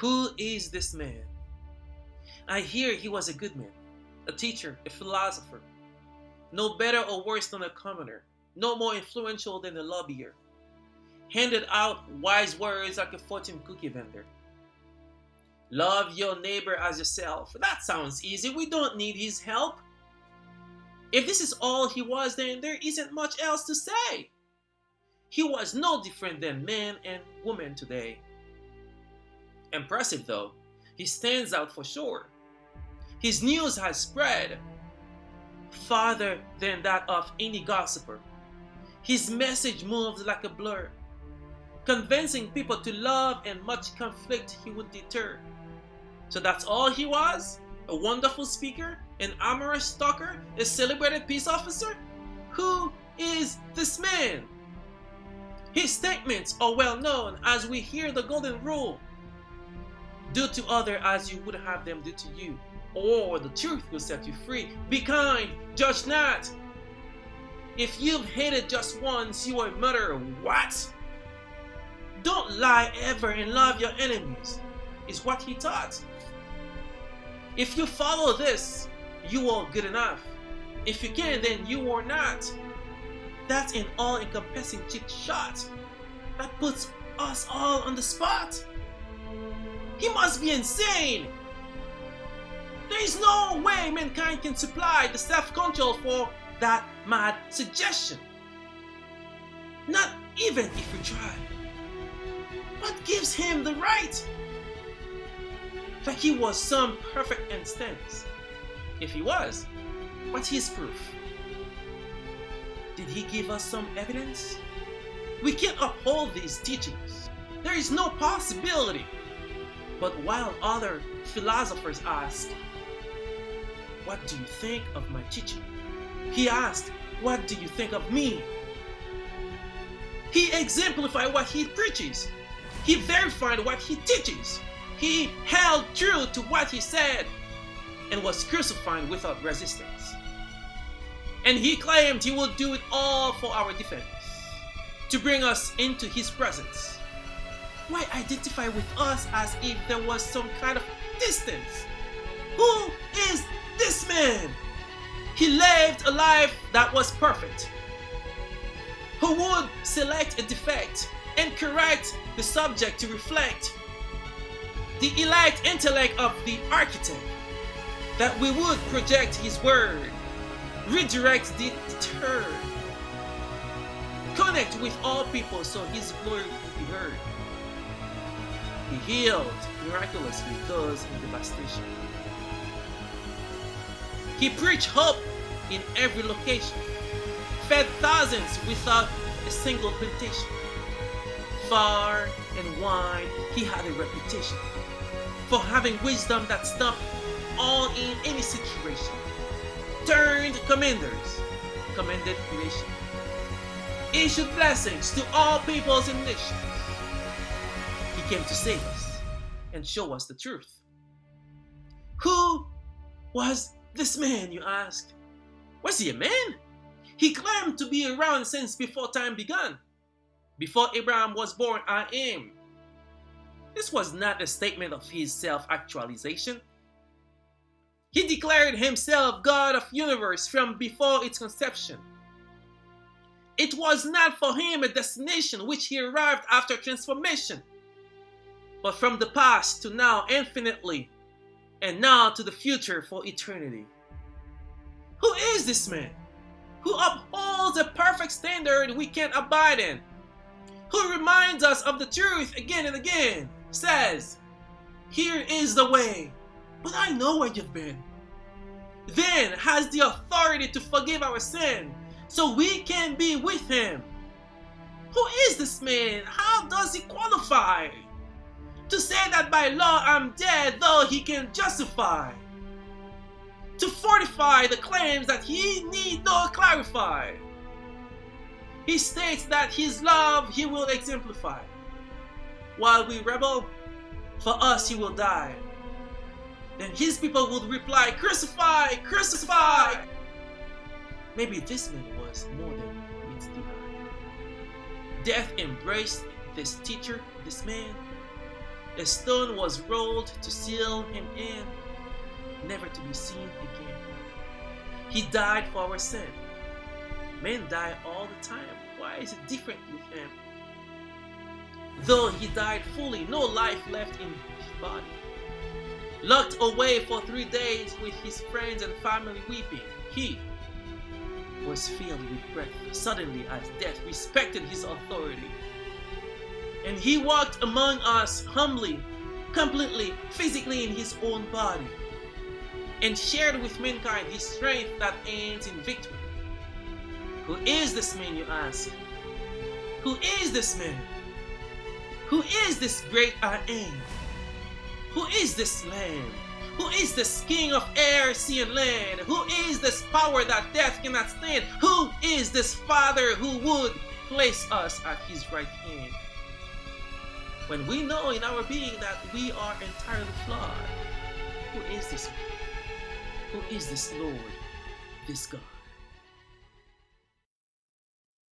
Who is this man? I hear he was a good man, a teacher, a philosopher, no better or worse than a commoner, no more influential than a lobbyer, handed out wise words like a fortune cookie vendor. Love your neighbor as yourself. That sounds easy. We don't need his help. If this is all he was, then there isn't much else to say. He was no different than men and women today. Impressive though, he stands out for sure. His news has spread farther than that of any gossiper. His message moves like a blur, convincing people to love, and much conflict he would deter. So that's all he was? A wonderful speaker? An amorous talker? A celebrated peace officer? Who is this man? His statements are well known as we hear the golden rule: do to others as you would have them do to you, or the truth will set you free. Be kind, judge not. If you've hated just once, you are a murderer. What? Don't lie ever and love your enemies, is what he taught. If you follow this, you are good enough. If you can, then you are not. That's an all-encompassing cheap shot that puts us all on the spot. He must be insane. There is no way mankind can supply the self-control for that mad suggestion. Not even if we try. What gives him the right? Like he was some perfect instance. If he was, what's his proof? Did he give us some evidence? We can't uphold these teachings. There is no possibility. But while other philosophers ask, what do you think of my teaching? He asked, what do you think of me? He exemplified what he preaches. He verified what he teaches. He held true to what he said and was crucified without resistance. And he claimed he would do it all for our defense, to bring us into his presence. Why identify with us as if there was some kind of distance? Who is this man? He lived a life that was perfect, who would select a defect and correct the subject to reflect the elect intellect of the architect, that we would project his word, redirect the deterred, connect with all people so his glory could be heard. He healed miraculously those in devastation. He preached hope in every location, fed thousands without a single temptation. Far and wide, he had a reputation for having wisdom that stopped all in any situation, turned commanders, commended creation, issued blessings to all peoples and nations. He came to save us and show us the truth. Who was this man, you asked? Was he a man? He claimed to be around since before time began. Before Abraham was born, I am. This was not a statement of his self-actualization. He declared himself God of the universe from before its conception. It was not for him a destination which he arrived after transformation, but from the past to now infinitely, and now to the future for eternity. Who is this man? Who upholds a perfect standard we can't abide in? Who reminds us of the truth again and again? Says, here is the way, but I know where you've been. Then has the authority to forgive our sin so we can be with him. Who is this man? How does he qualify to say that by law I'm dead, though he can justify? To fortify the claims that he need not clarify. He states that his love he will exemplify. While we rebel, for us he will die. Then his people would reply, crucify, crucify. Maybe this man was more than meets the eye. Death embraced this teacher, this man. A stone was rolled to seal him in, never to be seen again. He died for our sin. Men die all the time. Why is it different with him? Though he died fully, no life left in his body. Locked away for 3 days with his friends and family weeping, he was filled with breath suddenly as death respected his authority. And he walked among us humbly, completely, physically in his own body, and shared with mankind his strength that ends in victory. Who is this man, you ask? Who is this man? Who is this great I am? Who is this Lamb? Who is this King of air, sea, and land? Who is this power that death cannot stand? Who is this Father who would place us at his right hand? When we know in our being that we are entirely flawed, who is this man? Who is this Lord, this God?